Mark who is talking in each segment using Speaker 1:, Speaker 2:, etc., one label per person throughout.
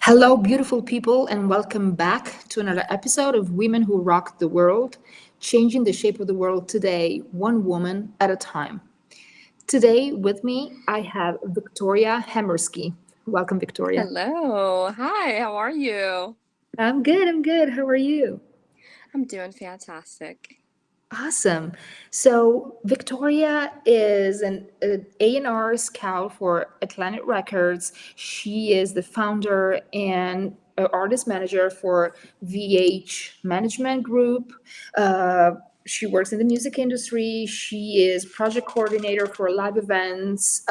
Speaker 1: Hello, beautiful people, and welcome back to another episode of Women Who Rock the World, changing the shape of the world today, one woman at a time. Today, with me, I have Victoria Hamersky. Welcome, Victoria.
Speaker 2: Hello. Hi, how are you?
Speaker 1: I'm good, I'm good. How are you?
Speaker 2: I'm doing fantastic.
Speaker 1: Awesome. So Victoria is an A&R Scout for Atlantic Records. She is the founder and artist manager for VH Management Group. Uh, she works in the music industry. She is project coordinator for live events,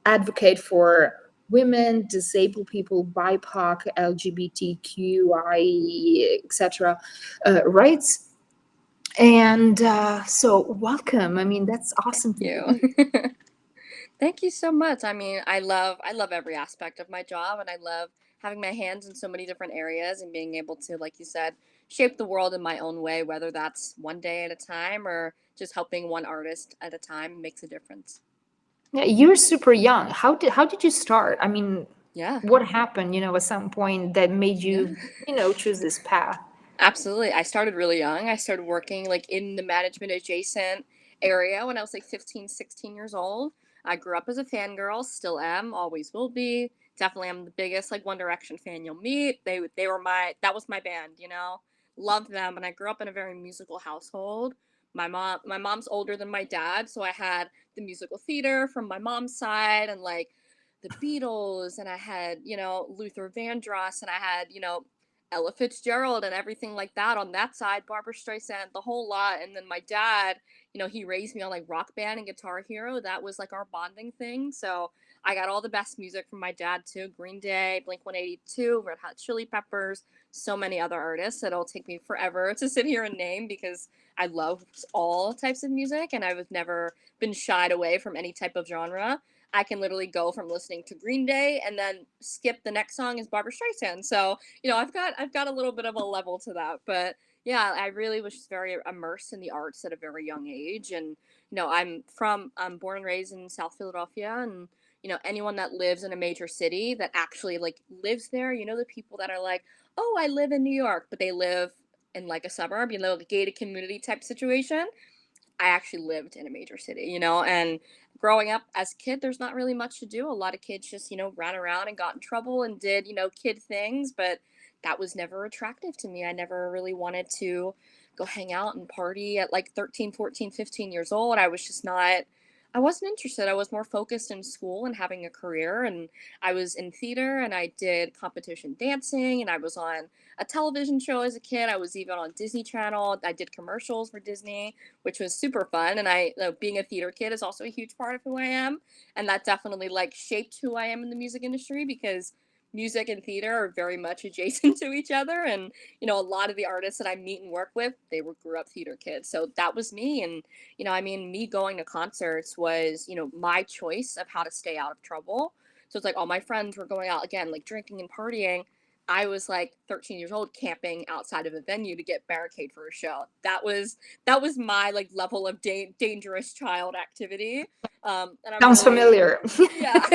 Speaker 1: advocate for women, disabled people, BIPOC, LGBTQI, etc. Rights. And so, welcome. I mean, that's
Speaker 2: Thank
Speaker 1: awesome to
Speaker 2: you.
Speaker 1: hear.
Speaker 2: Thank you so much. I love every aspect of my job and I love having my hands in so many different areas and being able to, like you said, shape the world in my own way, whether that's one day at a time or just helping one artist at a time makes a difference.
Speaker 1: Yeah, you're super young. How did you start? I mean,
Speaker 2: Yeah.
Speaker 1: what happened? At some point that made
Speaker 2: Yeah.
Speaker 1: you, choose this path?
Speaker 2: Absolutely. I started really young. I started working like in the management adjacent area when I was like 15, 16 years old. I grew up as a fangirl, still am, always will be. Definitely am the biggest like One Direction fan you'll meet. They were that was my band. Loved them and I grew up in a very musical household. My mom's older than my dad, so I had the musical theater from my mom's side and like the Beatles and I had, Luther Vandross and I had, Ella Fitzgerald and everything like that on that side, Barbara Streisand, the whole lot. And then my dad, he raised me on like Rock Band and Guitar Hero. That was like our bonding thing. So I got all the best music from my dad too. Green Day, Blink 182, Red Hot Chili Peppers, so many other artists. It'll take me forever to sit here and name because I love all types of music and I've never been shied away from any type of genre. I can literally go from listening to Green Day and then skip the next song is Barbara Streisand. So I've got a little bit of a level to that, but yeah, I really was just very immersed in the arts at a very young age, and I'm born and raised in South Philadelphia, and anyone that lives in a major city that actually like lives there, the people that are like, oh, I live in New York, but they live in like a suburb, like a gated community type situation. I actually lived in a major city, and growing up as a kid, there's not really much to do. A lot of kids just, ran around and got in trouble and did, kid things, but that was never attractive to me. I never really wanted to go hang out and party at like 13, 14, 15 years old. I wasn't interested. I was more focused in school and having a career. And I was in theater and I did competition dancing and I was on a television show as a kid. I was even on Disney Channel. I did commercials for Disney, which was super fun. And being a theater kid is also a huge part of who I am. And that definitely like shaped who I am in the music industry because music and theater are very much adjacent to each other. And, a lot of the artists that I meet and work with, they were grew up theater kids. So that was me. And, me going to concerts was, my choice of how to stay out of trouble. So it's like all my friends were going out again, like drinking and partying. I was like 13 years old camping outside of a venue to get barricade for a show. That was my like level of dangerous child activity. And I'm
Speaker 1: Sounds
Speaker 2: really,
Speaker 1: familiar.
Speaker 2: yeah,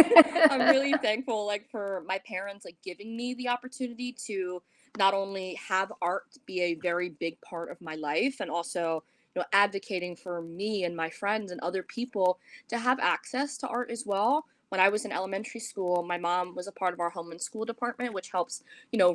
Speaker 2: I'm really thankful like for my parents like giving me the opportunity to not only have art be a very big part of my life and also advocating for me and my friends and other people to have access to art as well. When I was in elementary school, my mom was a part of our home and school department, which helps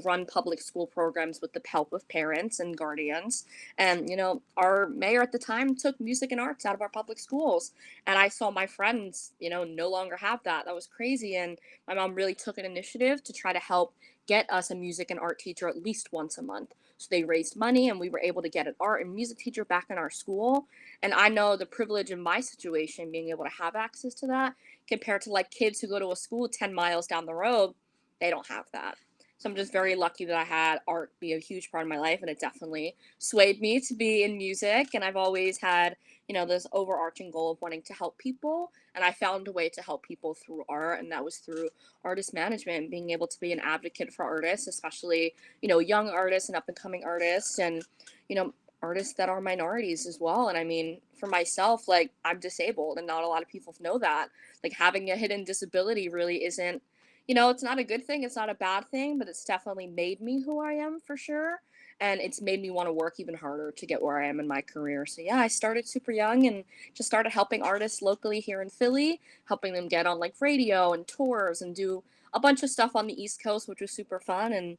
Speaker 2: run public school programs with the help of parents and guardians. And, our mayor at the time took music and arts out of our public schools. And I saw my friends, no longer have that. That was crazy. And my mom really took an initiative to try to help get us a music and art teacher at least once a month. So they raised money and we were able to get an art and music teacher back in our school. And I know the privilege in my situation being able to have access to that compared to like kids who go to a school 10 miles down the road, they don't have that. So I'm just very lucky that I had art be a huge part of my life and it definitely swayed me to be in music. And I've always had, this overarching goal of wanting to help people. And I found a way to help people through art, and that was through artist management, being able to be an advocate for artists, especially, young artists and up and coming artists and, artists that are minorities as well. And I mean, for myself, like I'm disabled and not a lot of people know that. Like having a hidden disability really isn't, It's not a good thing, it's not a bad thing, but it's definitely made me who I am for sure. And it's made me want to work even harder to get where I am in my career. So yeah, I started super young and just started helping artists locally here in Philly, helping them get on like radio and tours and do a bunch of stuff on the East Coast, which was super fun. And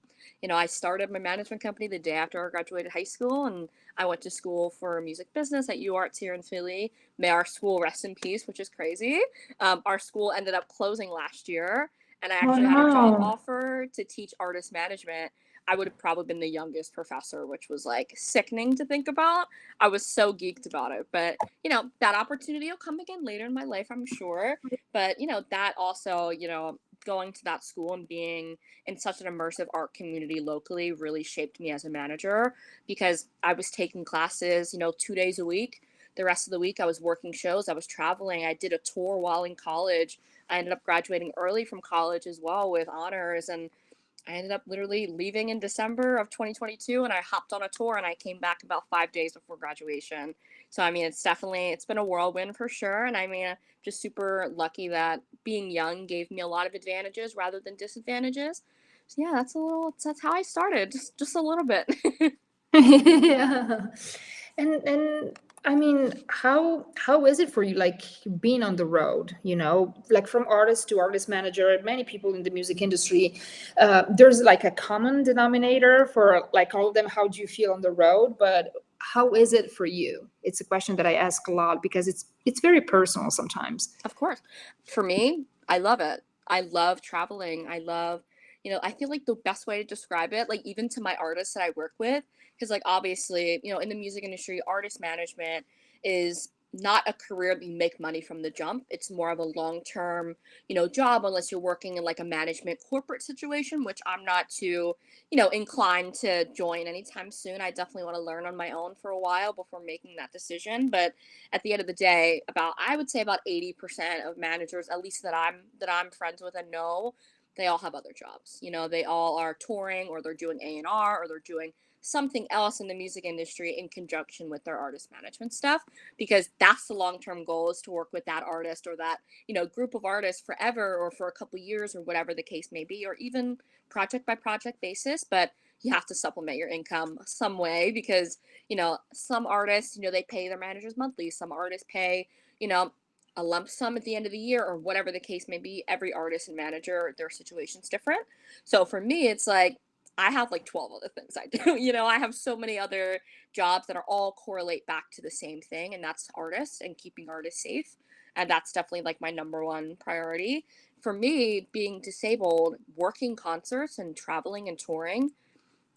Speaker 2: I started my management company the day after I graduated high school, and I went to school for music business at UArts here in Philly. May our school rest in peace, which is crazy. Our school ended up closing last year, and I
Speaker 1: Oh
Speaker 2: actually had a job
Speaker 1: no.
Speaker 2: offer to teach artist management. I would have probably been the youngest professor, which was like sickening to think about. I was so geeked about it. But, that opportunity will come again later in my life, I'm sure. But, that also, going to that school and being in such an immersive art community locally really shaped me as a manager because I was taking classes, 2 days a week. The rest of the week, I was working shows, I was traveling, I did a tour while in college. I ended up graduating early from college as well with honors, and I ended up literally leaving in December of 2022, and I hopped on a tour and I came back about 5 days before graduation. So I mean, it's been a whirlwind for sure, and I mean, just super lucky that being young gave me a lot of advantages rather than disadvantages. So yeah, that's how I started, just a little bit.
Speaker 1: Yeah. And I mean, how is it for you, like being on the road, like from artist to artist manager? Many people in the music industry, there's like a common denominator for like all of them. How do you feel on the road? But how is it for you? It's a question that I ask a lot because it's very personal sometimes.
Speaker 2: Of course. For me, I love it. I love traveling. I feel like the best way to describe it, like even to my artists that I work with, because like obviously, in the music industry, artist management is not a career that you make money from the jump. It's more of a long-term, job unless you're working in like a management corporate situation, which I'm not too, inclined to join anytime soon. I definitely want to learn on my own for a while before making that decision. But at the end of the day, I would say about 80% of managers, at least that I'm friends with and know, they all have other jobs. They all are touring, or they're doing A&R, or they're doing something else in the music industry in conjunction with their artist management stuff, because that's the long-term goal, is to work with that artist or that, group of artists forever, or for a couple years, or whatever the case may be, or even project by project basis. But you have to supplement your income some way, because some artists, they pay their managers monthly. Some artists pay, you know, a lump sum at the end of the year, or whatever the case may be. Every artist and manager, their situation's different. So for me, it's like I have like 12 other things I do. I have so many other jobs that are all correlate back to the same thing, and that's artists and keeping artists safe. And that's definitely like my number one priority. For me, being disabled, working concerts and traveling and touring,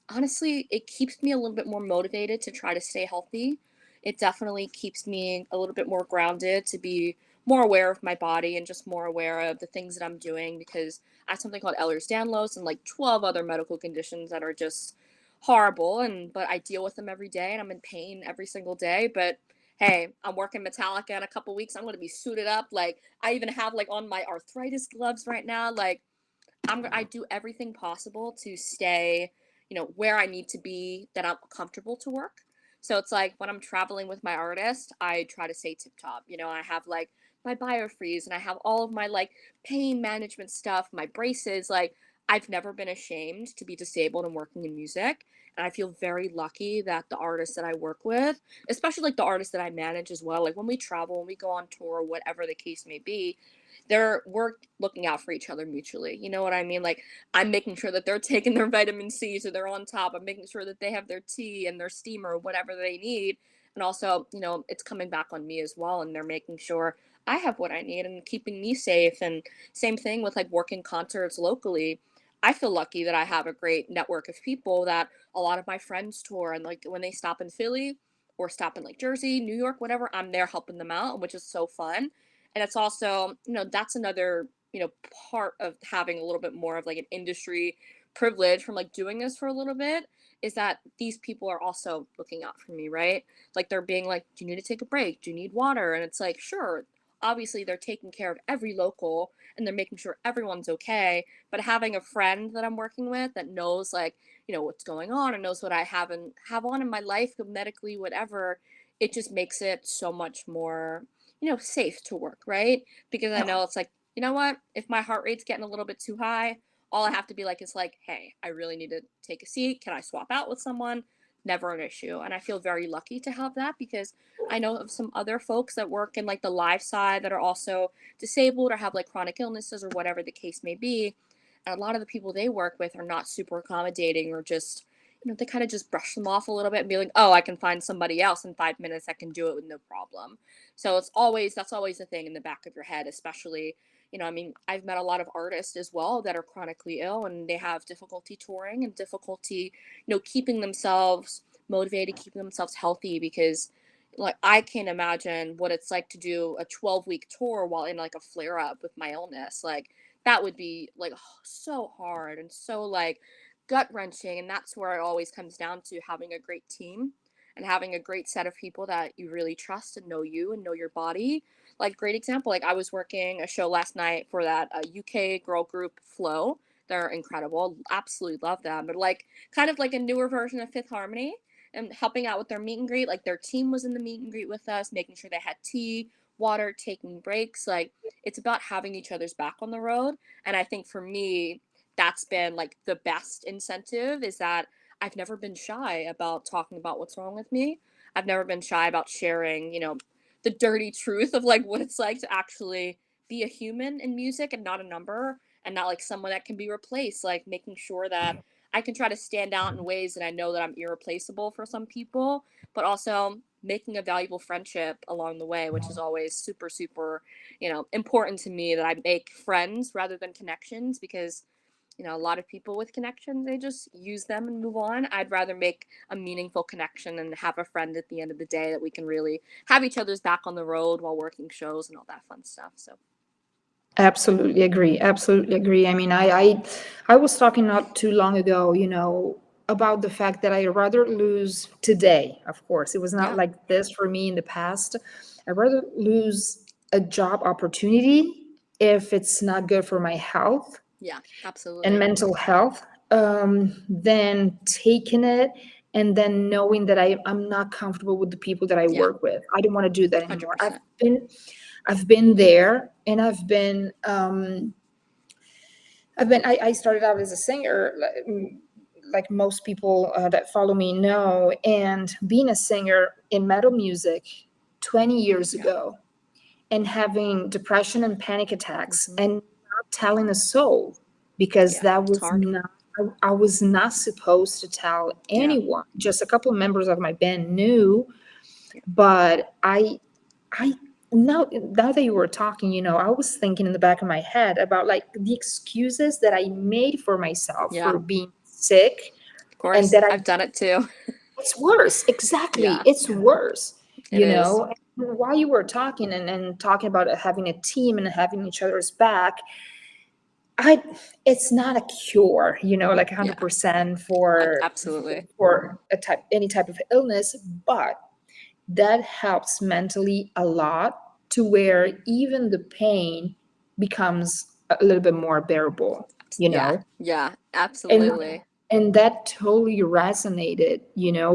Speaker 2: honestly, it keeps me a little bit more motivated to try to stay healthy. It definitely keeps me a little bit more grounded to be more aware of my body and just more aware of the things that I'm doing, because I have something called Ehlers-Danlos and like 12 other medical conditions that are just horrible, and but I deal with them every day and I'm in pain every single day. But hey, I'm working Metallica in a couple weeks. I'm going to be suited up. Like I even have like on my arthritis gloves right now. Like I do everything possible to stay, where I need to be, that I'm comfortable to work. So it's like when I'm traveling with my artist, I try to stay tip top. I have like my biofreeze, and I have all of my like pain management stuff, my braces. Like I've never been ashamed to be disabled and working in music. And I feel very lucky that the artists that I work with, especially like the artists that I manage as well, like when we travel, when we go on tour, whatever the case may be, we're looking out for each other mutually. You know what I mean? Like I'm making sure that they're taking their vitamin C so they're on top. I'm making sure that they have their tea and their steamer, whatever they need. And also, it's coming back on me as well. And they're making sure I have what I need and keeping me safe. And same thing with like working concerts locally. I feel lucky that I have a great network of people that a lot of my friends tour, and like when they stop in Philly or stop in like Jersey, New York, whatever, I'm there helping them out, which is so fun. And it's also, that's another, part of having a little bit more of like an industry privilege from like doing this for a little bit, is that these people are also looking out for me, right? Like they're being like, do you need to take a break? Do you need water? And it's like, sure. Obviously, they're taking care of every local and they're making sure everyone's okay. But having a friend that I'm working with that knows like, what's going on, and knows what I have on in my life, medically, whatever, it just makes it so much more, safe to work, right? Because I know it's like, you know what? If my heart rate's getting a little bit too high, all I have to be like is like, hey, I really need to take a seat. Can I swap out with someone? Never an issue. And I feel very lucky to have that because I know of some other folks that work in like the live side that are also disabled or have like chronic illnesses or whatever the case may be. And a lot of the people they work with are not super accommodating or just, they kind of just brush them off a little bit and be like, oh, I can find somebody else in 5 minutes that can do it with no problem. So that's always a thing in the back of your head, especially, I mean, I've met a lot of artists as well that are chronically ill and they have difficulty touring and difficulty, keeping themselves motivated, keeping themselves healthy because like I can't imagine what it's like to do a 12-week tour while in like a flare up with my illness. Like that would be like so hard and so like gut wrenching. And that's where it always comes down to having a great team and having a great set of people that you really trust and know you and know your body. Like great example, like I was working a show last night for that UK girl group Flow. They're incredible. Absolutely love them. But like kind of like a newer version of Fifth Harmony and helping out with their meet and greet. Like their team was in the meet and greet with us, making sure they had tea, water, taking breaks. Like it's about having each other's back on the road. And I think for me, that's been like the best incentive is that I've never been shy about talking about what's wrong with me. I've never been shy about sharing, the dirty truth of like what it's like to actually be a human in music and not a number and not like someone that can be replaced. Like making sure that I can try to stand out in ways that I know that I'm irreplaceable for some people, but also making a valuable friendship along the way, which is always super, super, important to me that I make friends rather than connections because a lot of people with connections, they just use them and move on. I'd rather make a meaningful connection and have a friend at the end of the day that we can really have each other's back on the road while working shows and all that fun stuff. So,
Speaker 1: Absolutely agree. Absolutely agree. I mean, I was talking not too long ago, about the fact that I'd rather lose today. Of course, it was not
Speaker 2: yeah,
Speaker 1: like this for me in the past. I'd rather lose a job opportunity if it's not good for my health
Speaker 2: yeah,
Speaker 1: and
Speaker 2: absolutely.
Speaker 1: mental health, than taking it and then knowing that I'm not comfortable with the people that I
Speaker 2: Yeah,
Speaker 1: work with. I don't want to do that anymore.
Speaker 2: 100%.
Speaker 1: I've been there, and I started out as a singer, like most people that follow me know, and being a singer in metal music 20 years
Speaker 2: Yeah.
Speaker 1: ago, and having depression and panic attacks
Speaker 2: Hmm.
Speaker 1: and not telling a soul because
Speaker 2: Yeah,
Speaker 1: that
Speaker 2: it's
Speaker 1: was
Speaker 2: hard.
Speaker 1: not, I was not supposed to tell
Speaker 2: Yeah,
Speaker 1: anyone. Just a couple of members of my band knew,
Speaker 2: yeah,
Speaker 1: but I now that you were talking, I was thinking in the back of my head about like the excuses that I made for myself
Speaker 2: yeah.
Speaker 1: for being sick,
Speaker 2: Of
Speaker 1: and
Speaker 2: course,
Speaker 1: that
Speaker 2: I've done it too.
Speaker 1: it's worse. Exactly,
Speaker 2: Yeah,
Speaker 1: it's worse.
Speaker 2: it is.
Speaker 1: And while you were talking and talking about having a team and having each other's back, I it's not a cure, like
Speaker 2: Yeah,
Speaker 1: 100% for
Speaker 2: absolutely.
Speaker 1: any type of illness, but that helps mentally a lot to where even the pain becomes a little bit more bearable,
Speaker 2: Yeah, yeah,
Speaker 1: and
Speaker 2: absolutely.
Speaker 1: and that totally resonated,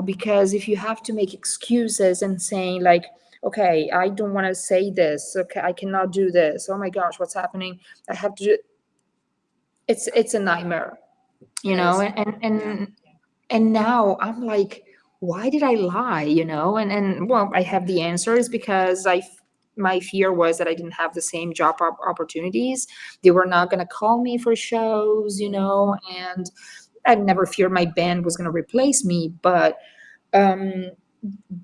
Speaker 1: because if you have to make excuses and saying like, okay, I don't want to say this, okay, I cannot do this, oh my gosh, what's happening, I have to do, it's a nightmare,
Speaker 2: It is.
Speaker 1: and
Speaker 2: Yeah.
Speaker 1: now I'm like, why did I lie, and well, I have the answers because my fear was that I didn't have the same job opportunities. They were not going to call me for shows, and I never feared my band was going to replace me. But um,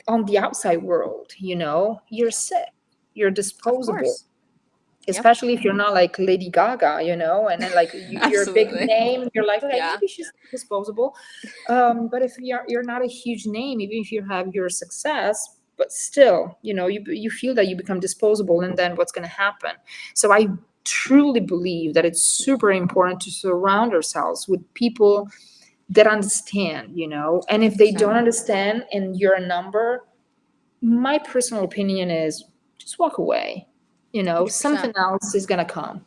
Speaker 1: on the outside world, you're sick, you're
Speaker 2: Of
Speaker 1: disposable,
Speaker 2: course. Yep.
Speaker 1: especially if you're not like Lady Gaga, and then like you're a big
Speaker 2: Absolutely.
Speaker 1: name, you're like, okay,
Speaker 2: Yeah.
Speaker 1: maybe she's disposable. But if you're not a huge name, even if you have your success, but still, you feel that you become disposable, and then what's going to happen? So I truly believe that it's super important to surround ourselves with people that understand, and if they
Speaker 2: 100%.
Speaker 1: don't understand and you're a number, my personal opinion is just walk away. Something
Speaker 2: 100%.
Speaker 1: else is going to come.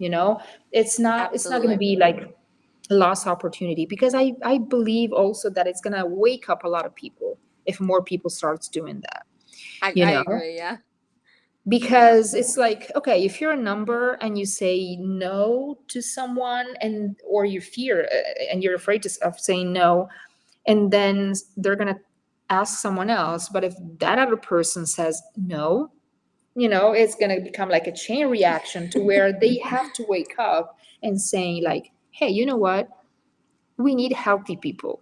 Speaker 1: It's not going to
Speaker 2: Absolutely.
Speaker 1: be like lost opportunity, because I believe also that it's going to wake up a lot of people if more people starts doing that,
Speaker 2: I,
Speaker 1: you
Speaker 2: I
Speaker 1: know
Speaker 2: agree. Yeah.
Speaker 1: because it's like, okay, if you're a number and you say no to someone, and or you fear and you're afraid of saying no, and then they're gonna ask someone else, but if that other person says no, it's going to become like a chain reaction to where they have to wake up and say like, hey, you know what, we need healthy people,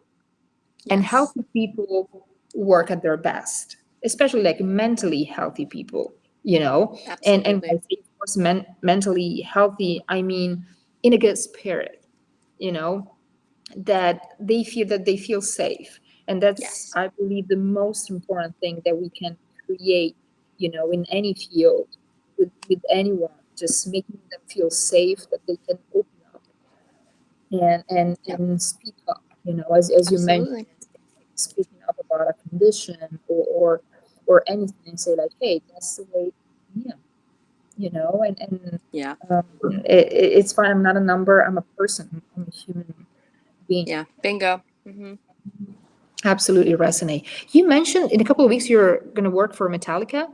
Speaker 1: and
Speaker 2: Yes,
Speaker 1: healthy people work at their best, especially like mentally healthy people, and when I
Speaker 2: absolutely.
Speaker 1: say, of course, mentally healthy, I mean in a good spirit, you know that they feel safe. And that's,
Speaker 2: Yes,
Speaker 1: I believe, the most important thing that we can create, in any field, with anyone, just making them feel safe, that they can open up
Speaker 2: yep,
Speaker 1: and speak up, as you mentioned,
Speaker 2: absolutely.
Speaker 1: speaking up about a condition, or anything, and say like, hey, that's the way I am, and
Speaker 2: Yeah,
Speaker 1: it's fine. I'm not a number. I'm a person. I'm a human being.
Speaker 2: yeah, bingo.
Speaker 1: Absolutely resonate. You mentioned in a couple of weeks you're going to work for Metallica.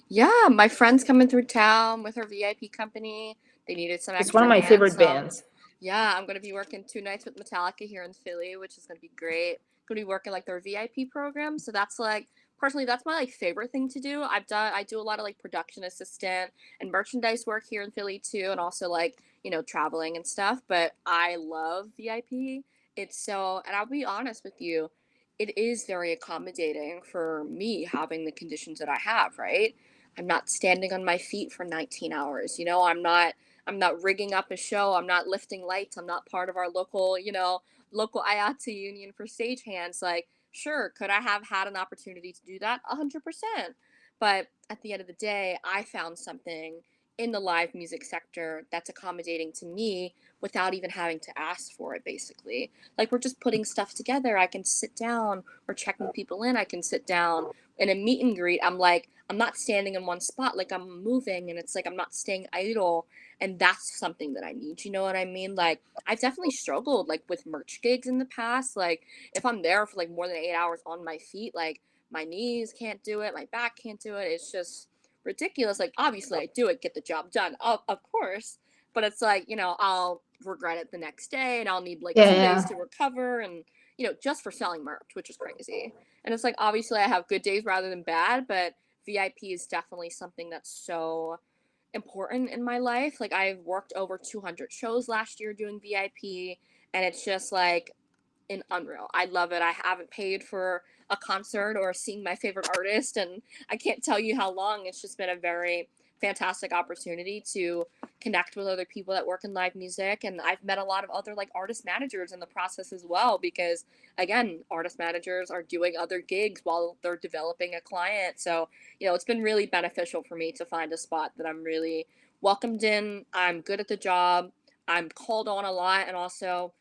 Speaker 2: Yeah, my friend's coming through town with her VIP company. They needed some
Speaker 1: It's one
Speaker 2: extra
Speaker 1: of my
Speaker 2: hands,
Speaker 1: favorite
Speaker 2: so
Speaker 1: bands.
Speaker 2: yeah, I'm gonna be working 2 nights with Metallica here in Philly, which is gonna be great. Gonna be working like their VIP program, so that's like personally that's my like favorite thing to do. I do a lot of like production assistant and merchandise work here in Philly too, and also like traveling and stuff. But I love VIP. It's so, and I'll be honest with you, it is very accommodating for me having the conditions that I have. Right, I'm not standing on my feet for 19 hours. I'm not rigging up a show. I'm not lifting lights. I'm not part of our local IATA union for stagehands. Like, sure, could I have had an opportunity to do that? 100%. But at the end of the day, I found something in the live music sector that's accommodating to me without even having to ask for it, basically. Like, we're just putting stuff together. I can sit down. We're checking people in. I can sit down in a meet and greet. I'm not standing in one spot. Like, I'm moving, and it's like I'm not staying idle, and that's something that I need. You know what I mean? Like, I've definitely struggled like with merch gigs in the past. Like, if I'm there for like more than 8 hours on my feet, like my knees can't do it, my back can't do it. It's just ridiculous. Like, obviously, I do it, get the job done, of course, but it's like I'll regret it the next day, and I'll need like
Speaker 1: Yeah,
Speaker 2: 2 days
Speaker 1: yeah,
Speaker 2: to recover, and just for selling merch, which is crazy. And it's like obviously I have good days rather than bad, but VIP is definitely something that's so important in my life. Like I've worked over 200 shows last year doing VIP, and it's just like an unreal. I love it. I haven't paid for a concert or seeing my favorite artist, and I can't tell you how long. It's just been a very fantastic opportunity to connect with other people that work in live music, and I've met a lot of other like artist managers in the process as well, because again, artist managers are doing other gigs while they're developing a client. So it's been really beneficial for me to find a spot that I'm really welcomed in. I'm good at the job. I'm called on a lot, and also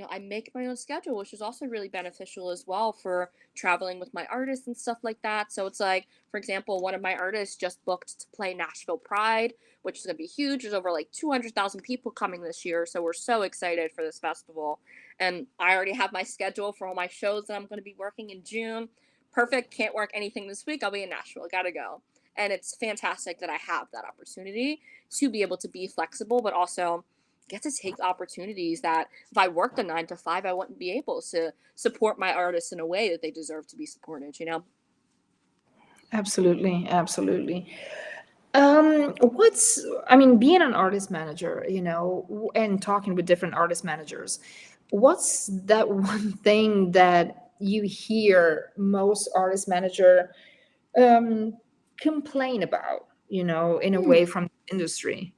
Speaker 2: I make my own schedule, which is also really beneficial as well for traveling with my artists and stuff like that. So it's like, for example, one of my artists just booked to play Nashville Pride, which is going to be huge. There's over like 200,000 people coming this year. So we're so excited for this festival. And I already have my schedule for all my shows that I'm going to be working in June. Perfect. Can't work anything this week. I'll be in Nashville. Gotta go. And it's fantastic that I have that opportunity to be able to be flexible, but also get to take opportunities that if I worked a 9 to 5, I wouldn't be able to support my artists in a way that they deserve to be supported.
Speaker 1: absolutely, absolutely. I mean, being an artist manager, and talking with different artist managers, what's that one thing that you hear most artist manager um, complain about, in a way,
Speaker 2: Hmm.
Speaker 1: from the industry?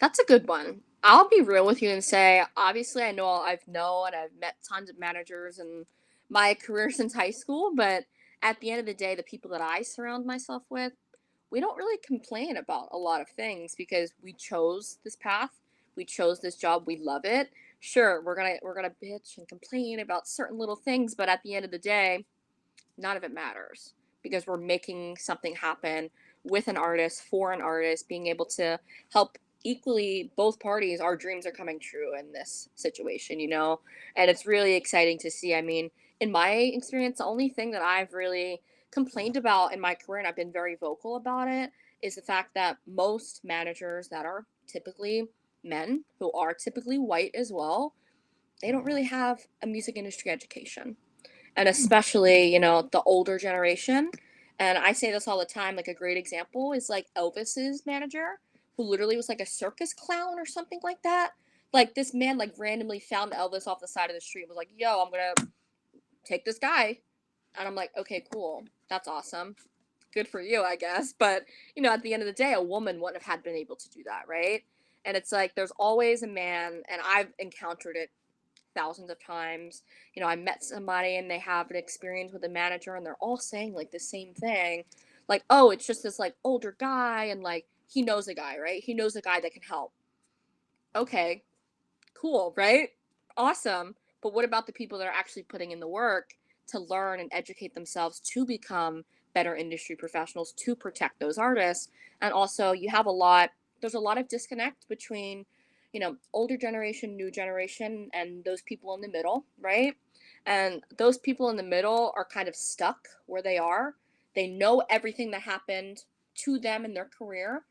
Speaker 2: That's a good one. I'll be real with you and say, obviously, I've known, I've met tons of managers in my career since high school, but at the end of the day, the people that I surround myself with, we don't really complain about a lot of things because we chose this path, we chose this job, we love it. Sure, we're gonna bitch and complain about certain little things, but at the end of the day, none of it matters because we're making something happen with an artist, for an artist, being able to help equally both parties. Our dreams are coming true in this situation. And it's really exciting to see. I mean, in my experience, the only thing that I've really complained about in my career, and I've been very vocal about it, is the fact that most managers that are typically men, who are typically white as well, they don't really have a music industry education. And especially, the older generation. And I say this all the time, like a great example is like Elvis's manager, who literally was like a circus clown or something like that. Like this man like randomly found Elvis off the side of the street and was like, yo, I'm gonna take this guy. And I'm like, okay, cool. That's awesome. Good for you, I guess. But, at the end of the day, a woman wouldn't have had been able to do that, right? And it's like there's always a man, and I've encountered it thousands of times. I met somebody and they have an experience with a manager and they're all saying like the same thing. Like, oh, it's just this like older guy and like he knows a guy, right? He knows a guy that can help. Okay, cool, right? Awesome. But what about the people that are actually putting in the work to learn and educate themselves to become better industry professionals to protect those artists? And also, there's a lot of disconnect between, older generation, new generation, and those people in the middle, right? And those people in the middle are kind of stuck where they are. They know everything that happened to them in their career.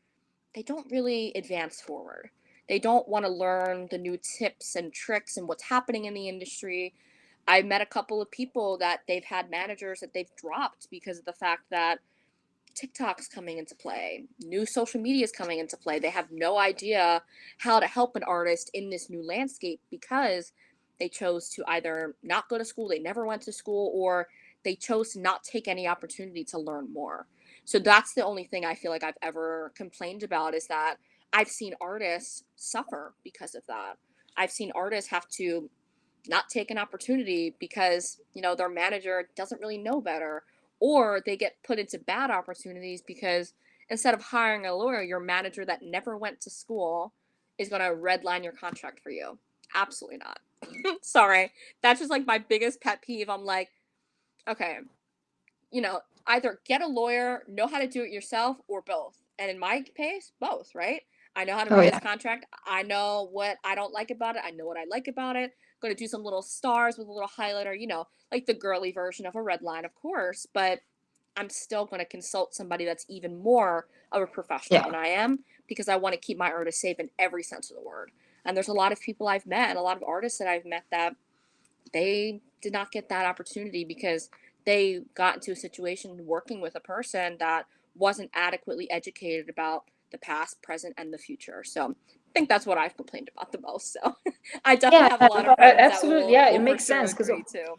Speaker 2: They don't really advance forward. They don't want to learn the new tips and tricks and what's happening in the industry. I met a couple of people that they've had managers that they've dropped because of the fact that TikTok's coming into play, new social media is coming into play. They have no idea how to help an artist in this new landscape because they chose to either not go to school, they never went to school, or they chose to not take any opportunity to learn more. So that's the only thing I feel like I've ever complained about is that I've seen artists suffer because of that. I've seen artists have to not take an opportunity because, their manager doesn't really know better, or they get put into bad opportunities because instead of hiring a lawyer, your manager that never went to school is going to redline your contract for you. Absolutely not. Sorry. That's just like my biggest pet peeve. I'm like, okay, either get a lawyer, know how to do it yourself, or both. And in my case, both, right? I know how to
Speaker 1: Oh
Speaker 2: read this
Speaker 1: yeah.
Speaker 2: contract. I know what I don't like about it. I know what I like about it. Going to do some little stars with a little highlighter, like the girly version of a red line, of course. But I'm still going to consult somebody that's even more of a professional
Speaker 1: Yeah.
Speaker 2: than I am because I want to keep my artist safe in every sense of the word. And there's a lot of people I've met and a lot of artists that I've met that they did not get that opportunity because they got into a situation working with a person that wasn't adequately educated about the past, present, and the future. So I think that's what I've complained about the most. So I definitely
Speaker 1: Yeah,
Speaker 2: have a lot of friends that
Speaker 1: absolutely. Yeah, it
Speaker 2: will for
Speaker 1: makes
Speaker 2: sure
Speaker 1: sense because
Speaker 2: agree too.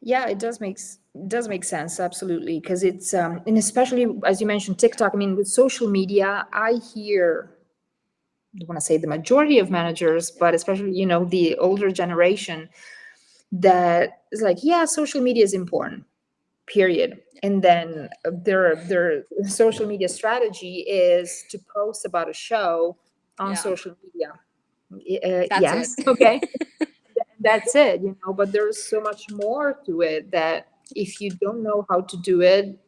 Speaker 1: yeah, it does make sense absolutely because it's and especially as you mentioned
Speaker 2: Yeah.
Speaker 1: TikTok. I mean, with social media, I hear I don't want to say the majority of managers, but especially the older generation that is like, yeah, social media is important, period.
Speaker 2: Yeah.
Speaker 1: And then their social media strategy is to post about a show on
Speaker 2: Yeah.
Speaker 1: social media.
Speaker 2: That's it.
Speaker 1: Yes, okay, that's it. But there's so much more to it that if you don't know how to do it,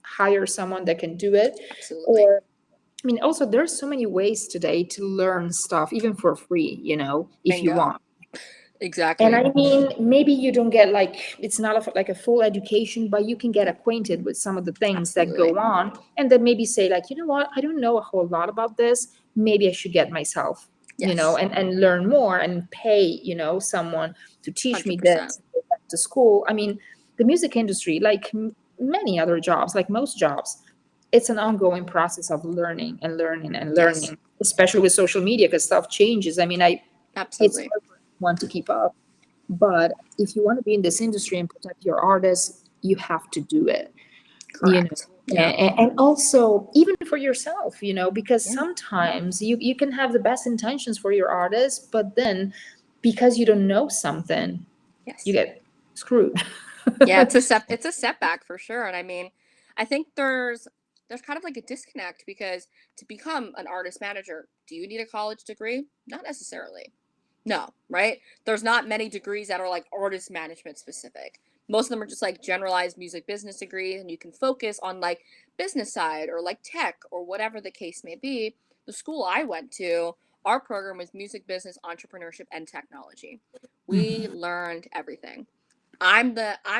Speaker 1: hire someone that can do it.
Speaker 2: Absolutely.
Speaker 1: Or I mean, also there's so many ways today to learn stuff, even for free, if you
Speaker 2: Bingo.
Speaker 1: want. And
Speaker 2: Exactly.
Speaker 1: I mean, maybe you don't get like, it's not like a full education, but you can get acquainted with some of the things that
Speaker 2: Absolutely.
Speaker 1: go on. And then maybe say, like, you know what, I don't know a whole lot about this. Maybe I should get myself,
Speaker 2: Yes.
Speaker 1: and learn more and pay, someone to teach me
Speaker 2: 100%.
Speaker 1: this, go back to school. I mean, the music industry, like many other jobs, like most jobs, it's an ongoing process of learning and learning and
Speaker 2: Yes.
Speaker 1: learning, especially with social media because stuff changes. I mean, it's
Speaker 2: Absolutely.
Speaker 1: hard for anyone to keep up. But if you want to be in this industry and protect your artists, you have to do it, you know.
Speaker 2: Correct. Yeah.
Speaker 1: And also even for yourself, because
Speaker 2: Yeah.
Speaker 1: sometimes you can have the best intentions for your artist, but then because you don't know something, you
Speaker 2: Yes.
Speaker 1: get screwed.
Speaker 2: Yeah, it's a setback for sure. And I mean, I think there's kind of like a disconnect because to become an artist manager, do you need a college degree? Not necessarily. No, right? There's not many degrees that are like artist management specific. Most of them are just like generalized music business degrees, and you can focus on like business side or like tech or whatever the case may be. The school I went to, our program was music business, entrepreneurship, and technology. We
Speaker 1: Mhm.
Speaker 2: learned everything. I'm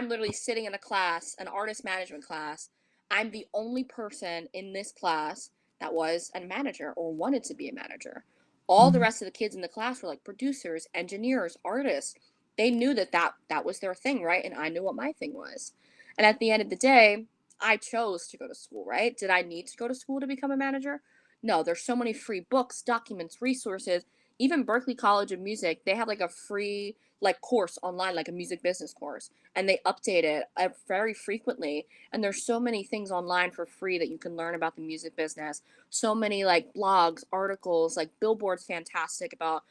Speaker 2: literally sitting in a class, an artist management class. I'm the only person in this class that was a manager or wanted to be a manager. All the
Speaker 1: Mhm.
Speaker 2: rest of the kids in the class were like producers, engineers, artists. They knew that was their thing, right? And I knew what my thing was. And at the end of the day, I chose to go to school, right? Did I need to go to school to become a manager? No, there's so many free books, documents, resources. Even Berklee College of Music, they have like a free like course online, like a music business course, and they update it very frequently. And there's so many things online for free that you can learn about the music business. So many like blogs, articles, like Billboard's fantastic about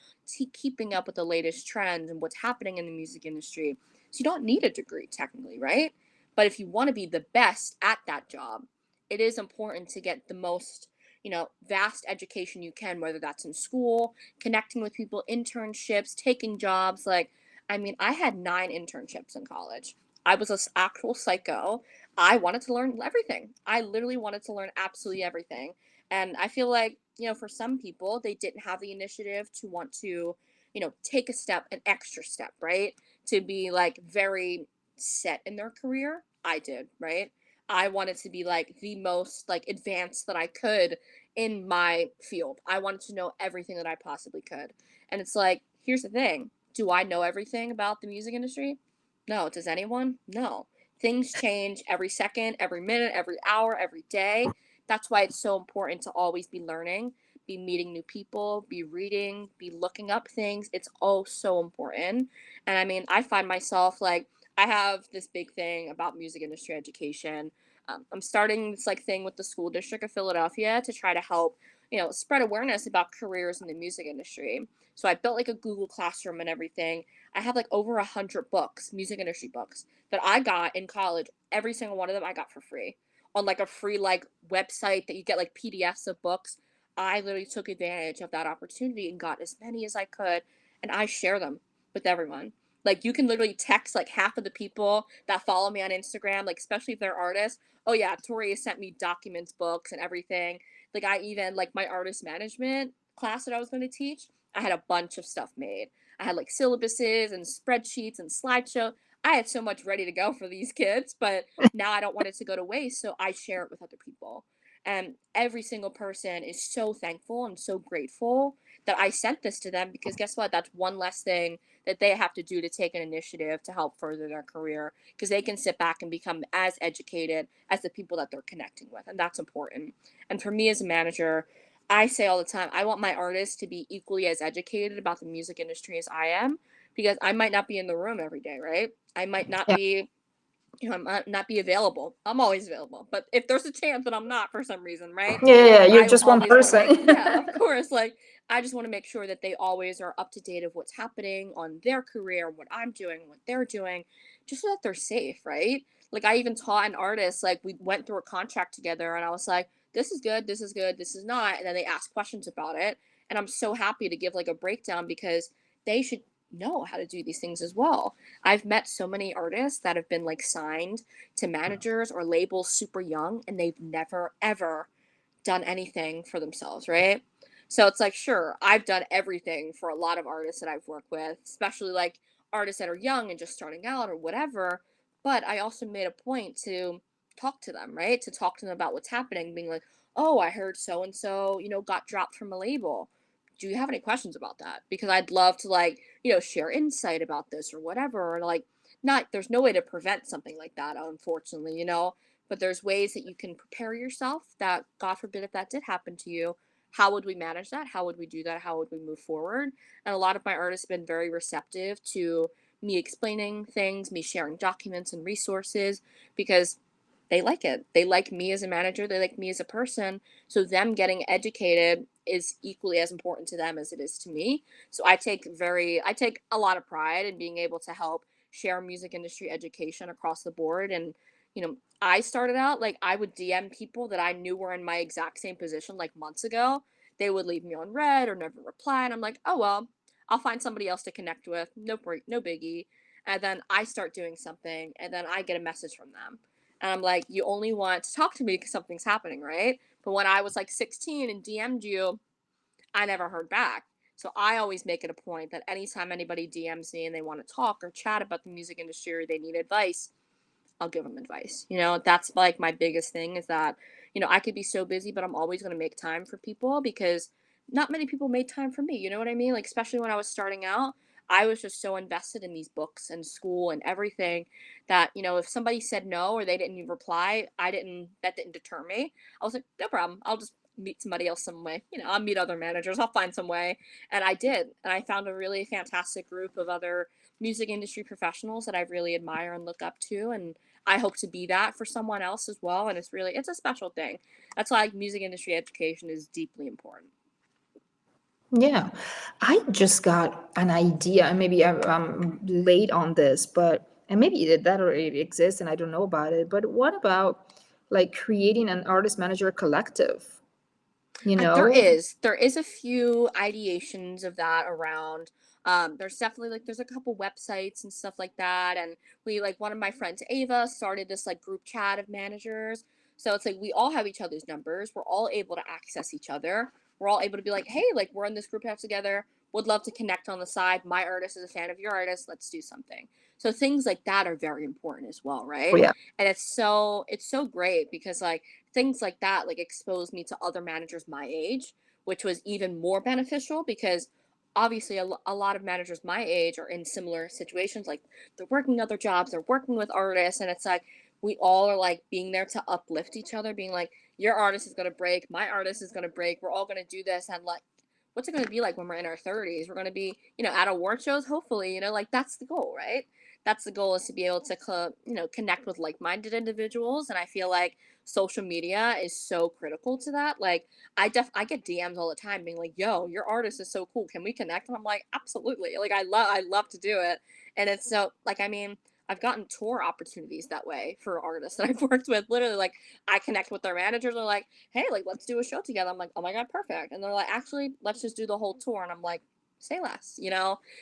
Speaker 2: keeping up with the latest trends and what's happening in the music industry. So you don't need a degree technically, right? But if you want to be the best at that job, it is important to get the most, vast education you can, whether that's in school, connecting with people, internships, taking jobs. Like, I mean, I had 9 internships in college. I was an actual psycho. I wanted to learn everything. I literally wanted to learn absolutely everything. And I feel like, for some people, they didn't have the initiative to want to, take a step, an extra step, right? To be like very set in their career. I did, right? I wanted to be like the most like advanced that I could in my field. I wanted to know everything that I possibly could. And it's like, here's the thing. Do I know everything about the music industry? No. Does anyone? No. Things change every second, every minute, every hour, every day. That's why it's so important to always be learning, be meeting new people, be reading, be looking up things. It's all so important. And I mean, I find myself like, I have this big thing about music industry education. I'm starting this like thing with the school district of Philadelphia to try to help, spread awareness about careers in the music industry. So I built like a Google Classroom and everything. I have like over 100 books, music industry books, that I got in college. Every single one of them I got for free on like a free like website that you get like PDFs of books. I literally took advantage of that opportunity and got as many as I could, and I share them with everyone. Like you can literally text like half of the people that follow me on Instagram, like especially if they're artists. Oh yeah, Tori has sent me documents, books, and everything. Like I even like my artist management class that I was going to teach. I had a bunch of stuff made. I had like syllabuses and spreadsheets and slideshow. I had so much ready to go for these kids, but now I don't want it to go to waste, so I share it with other people. And every single person is so thankful and so grateful that I sent this to them, because guess what? That's one less thing that they have to do to take an initiative to help further their career, because they can sit back and become as educated as the people that they're connecting with. And that's important. And for me as a manager, I say all the time, I want my artists to be equally as educated about the music industry as I am, because I might not be in the room every day, right? I might not
Speaker 1: Yeah.
Speaker 2: be, I might not be available. I'm always available. But if there's a chance that I'm not for some reason, right?
Speaker 1: Yeah, yeah, you're
Speaker 2: I
Speaker 1: just one
Speaker 2: always want to make,
Speaker 1: person.
Speaker 2: yeah, of course. Like, I just want to make sure that they always are up to date of what's happening on their career, what I'm doing, what they're doing, just so that they're safe, right? Like, I even taught an artist, like, we went through a contract together, and I was like, this is good, this is good, this is not. And then they asked questions about it. And I'm so happy to give, like, a breakdown, because they should know how to do these things as well. I've met so many artists that have been, like, signed to managers or labels super young, and they've never, ever done anything for themselves, right? So it's like, sure, I've done everything for a lot of artists that I've worked with, especially like artists that are young and just starting out or whatever. But I also made a point to talk to them, right? To talk to them about what's happening, being like, oh, I heard so and so, got dropped from a label. Do you have any questions about that? Because I'd love to, like, share insight about this or whatever. Or like, not, there's no way to prevent something like that, unfortunately, but there's ways that you can prepare yourself that, God forbid, if that did happen to you, how would we manage that? How would we do that? How would we move forward? And a lot of my artists have been very receptive to me explaining things, me sharing documents and resources, because they like it. They like me as a manager, they like me as a person. So them getting educated is equally as important to them as it is to me. So I take a lot of pride in being able to help share music industry education across the board. And I started out like I would DM people that I knew were in my exact same position like months ago. They would leave me on red or never reply, and I'm like, oh well, I'll find somebody else to connect with. No biggie. And then I start doing something, and then I get a message from them, and I'm like, you only want to talk to me because something's happening, right? But when I was like 16 and DM'd you, I never heard back. So I always make it a point that anytime anybody DMs me and they want to talk or chat about the music industry or they need advice, I'll give them advice. That's like my biggest thing is that, I could be so busy, but I'm always going to make time for people because not many people made time for me. You know what I mean? Like, especially when I was starting out, I was just so invested in these books and school and everything that, if somebody said no or they didn't even reply, that didn't deter me. I was like, no problem. I'll just meet somebody else some way. I'll meet other managers. I'll find some way. And I did. And I found a really fantastic group of other music industry professionals that I really admire and look up to. And I hope to be that for someone else as well. And it's a special thing. That's why music industry education is deeply important.
Speaker 1: Yeah, I just got an idea, and maybe I'm late on this, but and maybe that already exists and I don't know about it. But what about like creating an artist manager collective? You
Speaker 2: There
Speaker 1: know,
Speaker 2: is a few ideations of that around. There's definitely like there's a couple websites and stuff like that, and we like one of my friends Ava started this like group chat of managers. So it's like we all have each other's numbers. We're all able to access each other. We're all able to be like, hey, like we're in this group chat together. Would love to connect on the side. My artist is a fan of your artist. Let's do something. So things like that are very important as well,
Speaker 1: oh
Speaker 2: right?
Speaker 1: yeah,
Speaker 2: And it's so great because like things like that like exposed me to other managers my age, which was even more beneficial because obviously a lot of managers my age are in similar situations, like they're working other jobs, they're working with artists, and it's like we all are like being there to uplift each other, being like your artist is going to break, my artist is going to break, we're all going to do this. And like what's it going to be like when we're in our 30s? We're going to be at award shows, hopefully. Like that's the goal, right? That's the goal, is to be able to connect with like-minded individuals. And I feel like social media is so critical to that. Like I get DMs all the time being like, "Yo, your artist is so cool. Can we connect?" And I'm like, "Absolutely." Like I love to do it. And it's so like I mean, I've gotten tour opportunities that way for artists that I've worked with. Literally, like I connect with their managers. They're like, "Hey, like let's do a show together." I'm like, "Oh my god, perfect." And they're like, "Actually, let's just do the whole tour." And I'm like, say less.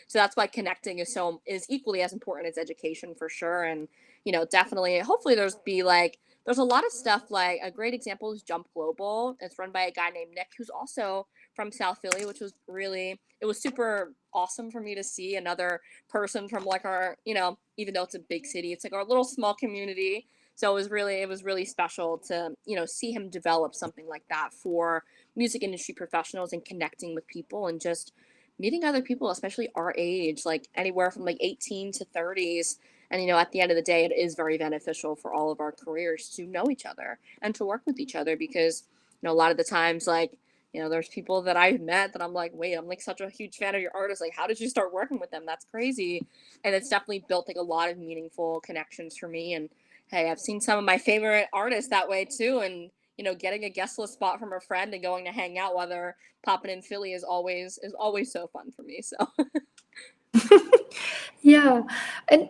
Speaker 2: So that's why connecting is equally as important as education for sure. And definitely hopefully there's a lot of stuff. Like a great example is Jump Global. It's run by a guy named Nick, who's also from South Philly, which was it was super awesome for me to see another person from like our, even though it's a big city, it's like our little small community. So it was really special to, see him develop something like that for music industry professionals and connecting with people and just meeting other people, especially our age, like anywhere from like 18 to 30s. And, at the end of the day, it is very beneficial for all of our careers to know each other and to work with each other because, a lot of the times, like, there's people that I've met that I'm like, wait, I'm like such a huge fan of your artist. Like, how did you start working with them? That's crazy. And it's definitely built like a lot of meaningful connections for me. And hey, I've seen some of my favorite artists that way too. And, getting a guest list spot from a friend and going to hang out while they're popping in Philly is always so fun for me. So
Speaker 1: yeah. And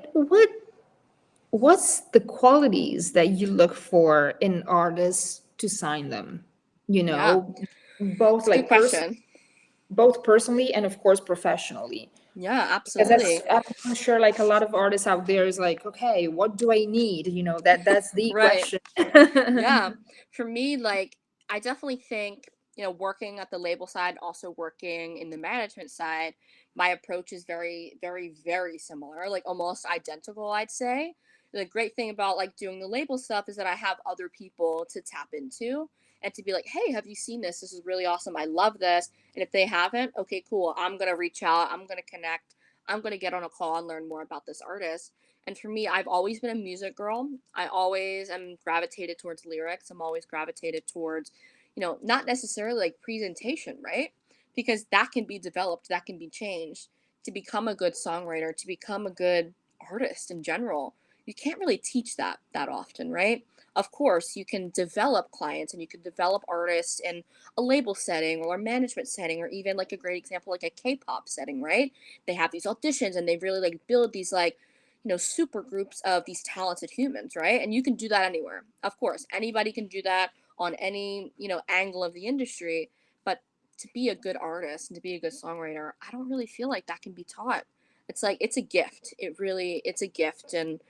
Speaker 1: what's the qualities that you look for in artists to sign them? You
Speaker 2: yeah,
Speaker 1: know, both
Speaker 2: it's a good
Speaker 1: like
Speaker 2: question.
Speaker 1: both personally and of course professionally.
Speaker 2: Yeah,
Speaker 1: Because
Speaker 2: absolutely.
Speaker 1: I'm sure like a lot of artists out there is like, okay, what do I need? That's the
Speaker 2: Right.
Speaker 1: question.
Speaker 2: Yeah. For me, like, I definitely think, working at the label side, also working in the management side, my approach is very, very, very similar, like almost identical, I'd say. The great thing about like doing the label stuff is that I have other people to tap into and to be like, hey, have you seen this? This is really awesome. I love this. And if they haven't, okay, cool. I'm going to reach out. I'm going to connect. I'm going to get on a call and learn more about this artist. And for me, I've always been a music girl. I always am gravitated towards lyrics. I'm always gravitated towards, not necessarily like presentation, right? Because that can be developed, that can be changed to become a good songwriter, to become a good artist in general. You can't really teach that often, right? Of course, you can develop clients and you can develop artists in a label setting or a management setting or even like a great example like a K-pop setting, right? They have these auditions and they really like build these like super groups of these talented humans, right? And you can do that anywhere. Of course, anybody can do that on any, angle of the industry. But to be a good artist and to be a good songwriter, I don't really feel like that can be taught. It's like it's a gift. It's a gift. And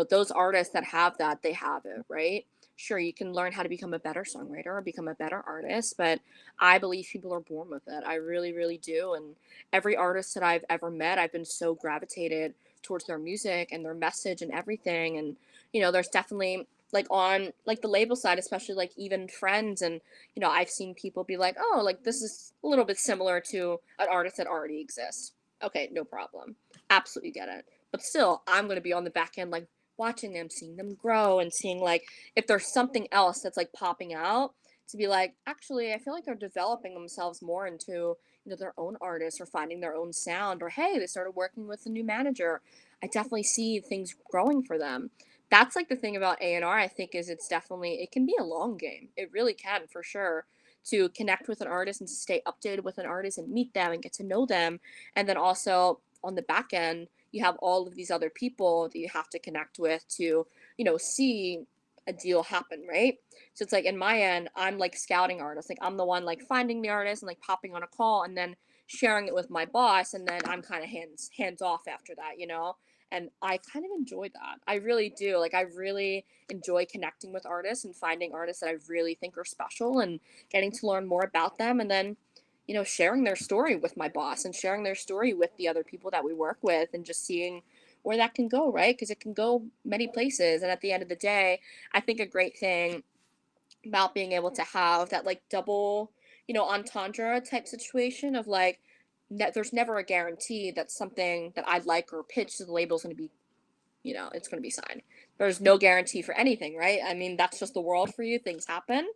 Speaker 2: those artists that have that, they have it, right? sure, you can learn how to become a better songwriter or become a better artist, but I believe people are born with it. I really, really do. And every artist that I've ever met, I've been so gravitated towards their music and their message and everything. And, there's definitely like on like the label side, especially like even friends and I've seen people be like, oh, like this is a little bit similar to an artist that already exists. Okay, no problem. Absolutely get it. But still, I'm going to be on the back end, like watching them, seeing them grow, and seeing like if there's something else that's like popping out to be like, actually, I feel like they're developing themselves more into their own artists or finding their own sound, or hey, they started working with a new manager. I definitely see things growing for them. That's like the thing about A&R, I think, is it can be a long game. It really can, for sure, to connect with an artist and to stay updated with an artist and meet them and get to know them. And then also on the back end, you have all of these other people that you have to connect with to, see a deal happen, right? So it's like in my end, I'm like scouting artists. Like I'm the one like finding the artist and like popping on a call and then sharing it with my boss, and then I'm kind of hands off after that. And I kind of enjoy that. I really do. Like I really enjoy connecting with artists and finding artists that I really think are special and getting to learn more about them, and then sharing their story with my boss and sharing their story with the other people that we work with, and just seeing where that can go, right? Because it can go many places. And at the end of the day, I think a great thing about being able to have that like double, entendre type situation of like, there's never a guarantee that something that I like or pitch to the label is going to be, it's going to be signed. There's no guarantee for anything, right? I mean, that's just the world for you. Things happen.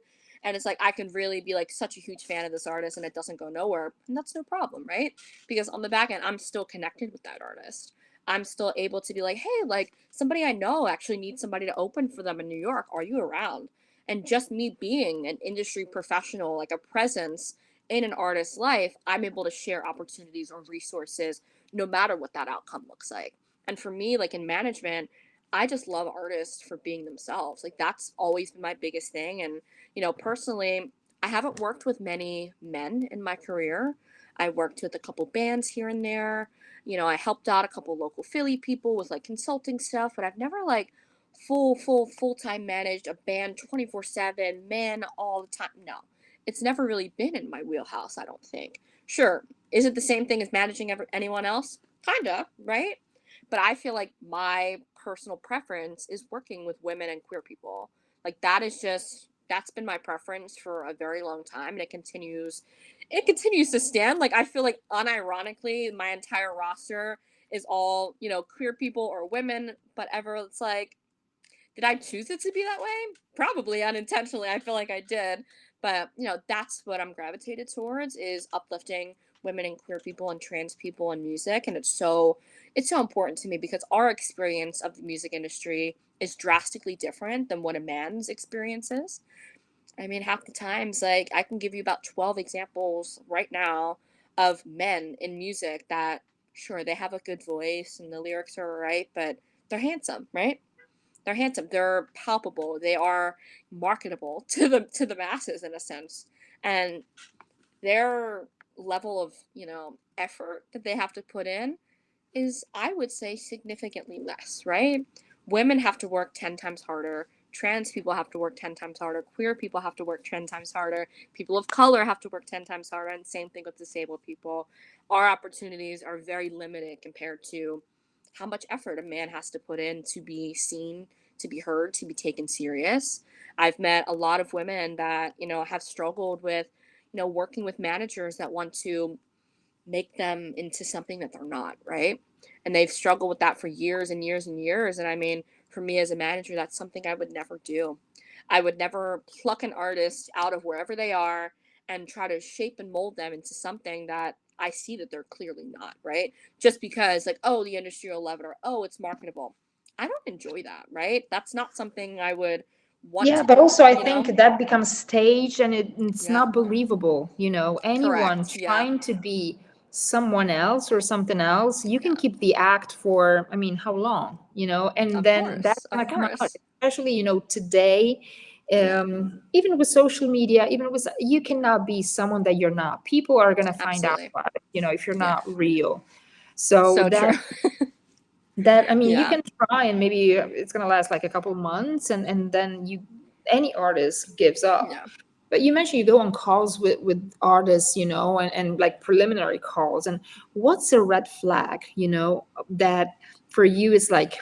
Speaker 2: And it's like, I can really be like such a huge fan of this artist and it doesn't go nowhere. And that's no problem, right? Because on the back end, I'm still connected with that artist. I'm still able to be like, hey, like somebody I know actually needs somebody to open for them in New York. Are you around? And just me being an industry professional, like a presence in an artist's life, I'm able to share opportunities or resources no matter what that outcome looks like. And for me, like in management, I just love artists for being themselves. Like that's always been my biggest thing. And, personally, I haven't worked with many men in my career. I worked with a couple bands here and there. I helped out a couple local Philly people with like consulting stuff, but I've never like full time managed a band 24/7, men all the time. No. It's never really been in my wheelhouse, I don't think. Sure, is it the same thing as managing anyone else? Kinda, right? But I feel like my personal preference is working with women and queer people. Like that's been my preference for a very long time, and it continues to stand. Like I feel like unironically my entire roster is all, queer people or women, but ever it's like, did I choose it to be that way? Probably unintentionally. I feel like I did. But, that's what I'm gravitated towards, is uplifting women and queer people and trans people in music. And it's so important to me because our experience of the music industry is drastically different than what a man's experience is. I mean, half the times, like, I can give you about 12 examples right now of men in music that, sure, they have a good voice and the lyrics are all right, but they're handsome, right? They're handsome. They're palpable. They are marketable to the masses in a sense. And their level of, effort that they have to put in is, I would say, significantly less, right? Women have to work 10 times harder. Trans people have to work 10 times harder. Queer people have to work 10 times harder. People of color have to work 10 times harder. And same thing with disabled people. Our opportunities are very limited compared to how much effort a man has to put in to be seen, to be heard, to be taken serious. I've met a lot of women that, have struggled with, working with managers that want to make them into something that they're not, right? And they've struggled with that for years and years and years. And I mean, for me as a manager, that's something I would never do. I would never pluck an artist out of wherever they are and try to shape and mold them into something that I see that they're clearly not, right? Just because, like, oh, the industry will love it, or oh, it's marketable. I don't enjoy that, right? That's not something I would want
Speaker 1: Yeah,
Speaker 2: to
Speaker 1: but
Speaker 2: do,
Speaker 1: also I
Speaker 2: you know?
Speaker 1: think that becomes staged and it's
Speaker 2: Yeah,
Speaker 1: not believable. Anyone
Speaker 2: correct. Yeah,
Speaker 1: trying to be someone else or something else, you can
Speaker 2: yeah.
Speaker 1: keep the act for, I mean, how long, and
Speaker 2: Of
Speaker 1: then that's
Speaker 2: course, of
Speaker 1: gonna come out,
Speaker 2: course.
Speaker 1: especially, today,
Speaker 2: Yeah,
Speaker 1: even with social media, even with, you cannot be someone that you're not. People are gonna find out
Speaker 2: absolutely.
Speaker 1: about it, if you're
Speaker 2: Yeah,
Speaker 1: not real. So
Speaker 2: so true.
Speaker 1: I mean, you
Speaker 2: Yeah,
Speaker 1: can try and maybe it's going to last like a couple months, and then any artist gives up.
Speaker 2: Yeah.
Speaker 1: But you mentioned you go on calls with artists, and like preliminary calls. And what's a red flag, that for you is like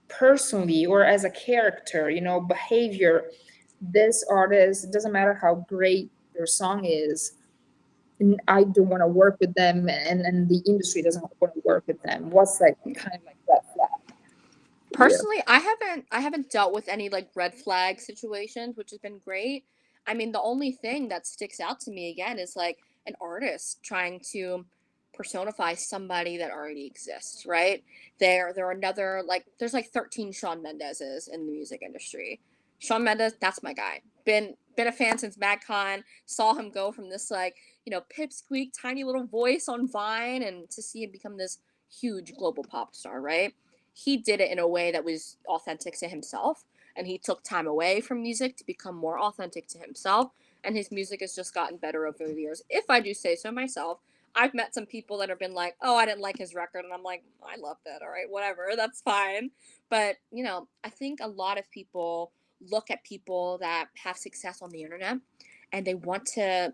Speaker 1: personally or as a character, behavior, this artist, doesn't matter how great their song is, I don't want to work with them, and the industry doesn't want to work with them. What's like
Speaker 2: Yeah.
Speaker 1: kind of like red flag for you?
Speaker 2: Personally, I haven't dealt with any like red flag situations, which has been great. I mean, the only thing that sticks out to me again is like an artist trying to personify somebody that already exists, right? There are another like there's like 13 Shawn Mendes's in the music industry. Shawn Mendes, that's my guy. Been a fan since MadCon. Saw him go from this like, pipsqueak tiny little voice on Vine and to see him become this huge global pop star, right? He did it in a way that was authentic to himself, and he took time away from music to become more authentic to himself, and his music has just gotten better over the years, if I do say so myself. I've met some people that have been like, oh, I didn't like his record, and I'm like, I love that, all right, whatever, that's fine. But I think a lot of people look at people that have success on the internet and they want to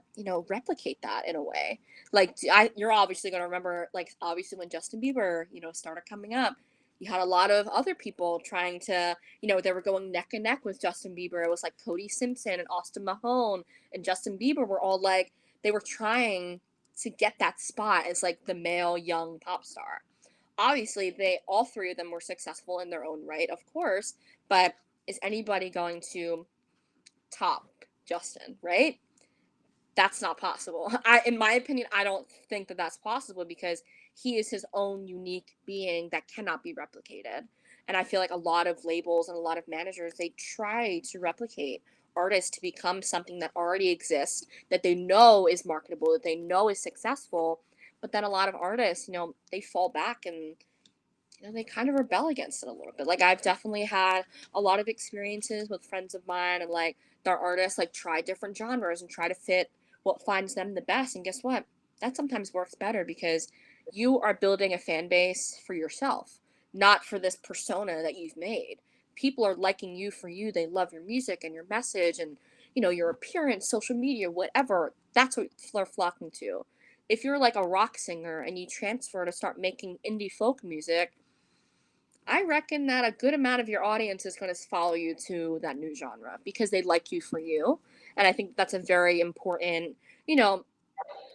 Speaker 2: replicate that in a way. Like you're obviously going to remember, like, obviously when Justin Bieber started coming up, you had a lot of other people trying to, they were going neck and neck with Justin Bieber. It was like Cody Simpson and Austin Mahone and Justin Bieber were all like, they were trying to get that spot as like the male young pop star. Obviously, they all three of them were successful in their own right, of course, but is anybody going to top Justin, right? That's not possible. In my opinion, I don't think that that's possible because he is his own unique being that cannot be replicated. And I feel like a lot of labels and a lot of managers, they try to replicate artists to become something that already exists, that they know is marketable, that they know is successful. But then a lot of artists, they fall back and they kind of rebel against it a little bit. Like I've definitely had a lot of experiences with friends of mine and like their artists like try different genres and try to fit what finds them the best. And guess what? That sometimes works better because you are building a fan base for yourself, not for this persona that you've made. People are liking you for you. They love your music and your message and your appearance, social media, whatever. That's what they're flocking to. If you're like a rock singer and you transfer to start making indie folk music, I reckon that a good amount of your audience is going to follow you to that new genre because they like you for you. And I think that's a very important, you know,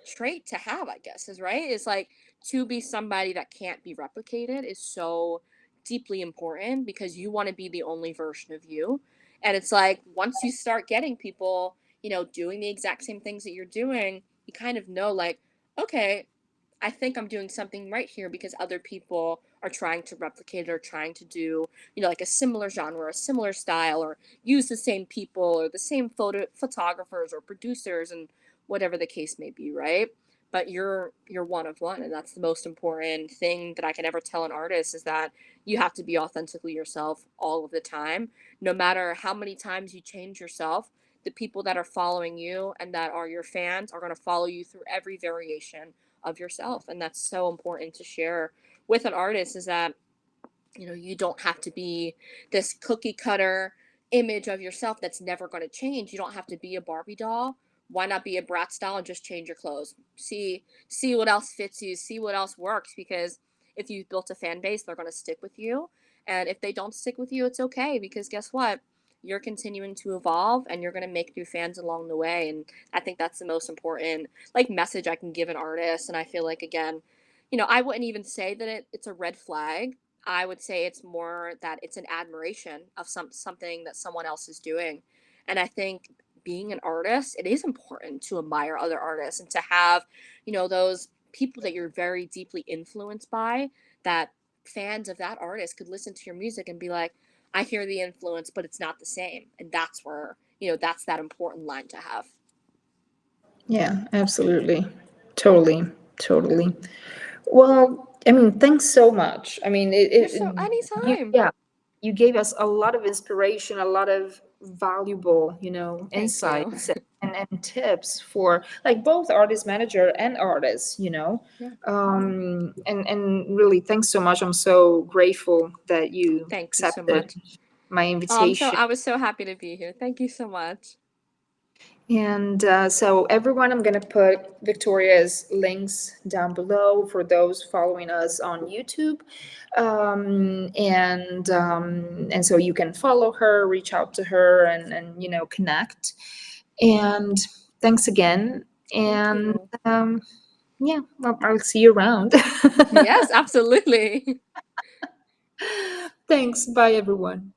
Speaker 2: trait to have, I guess, is right. Is like to be somebody that can't be replicated is so deeply important because you want to be the only version of you. And it's like once you start getting people, doing the exact same things that you're doing, you kind of know, like, okay, I think I'm doing something right here because other people are trying to replicate it or trying to do, like a similar genre, a similar style, or use the same people or the same photographers or producers and whatever the case may be, right? But you're one of one, and that's the most important thing that I can ever tell an artist is that you have to be authentically yourself all of the time, no matter how many times you change yourself. The people that are following you and that are your fans are going to follow you through every variation of yourself, and that's so important to share with an artist is that you don't have to be this cookie cutter image of yourself that's never going to change. You don't have to be a Barbie doll. Why not be a Brat style and just change your clothes? See what else fits you, see what else works, because if you've built a fan base, they're going to stick with you. And if they don't stick with you, it's okay, because guess what, you're continuing to evolve and you're going to make new fans along the way. And I think that's the most important like message I can give an artist. And I feel like, again, I wouldn't even say that it's a red flag. I would say it's more that it's an admiration of something that someone else is doing. And I think being an artist, it is important to admire other artists and to have, those people that you're very deeply influenced by, that fans of that artist could listen to your music and be like, I hear the influence, but it's not the same. And that's where, that's that important line to have.
Speaker 1: Yeah, absolutely. Totally. Totally. Well, I mean, thanks so much. I mean,
Speaker 2: You're so anytime.
Speaker 1: yeah, you gave us a lot of inspiration, a lot of valuable,
Speaker 2: Thank you.
Speaker 1: insights and tips for like both artist manager and artists.
Speaker 2: Yeah.
Speaker 1: And really, thanks so much. I'm so grateful that you
Speaker 2: Thank you so
Speaker 1: accepted.
Speaker 2: much.
Speaker 1: my invitation.
Speaker 2: I was so happy to be here. Thank you so much.
Speaker 1: And so, everyone, I'm going to put Victoria's links down below for those following us on YouTube. And so you can follow her, reach out to her, and connect. And thanks again.
Speaker 2: Thank
Speaker 1: And
Speaker 2: you.
Speaker 1: yeah, I'll see you around.
Speaker 2: Yes, absolutely.
Speaker 1: Thanks. Bye, everyone.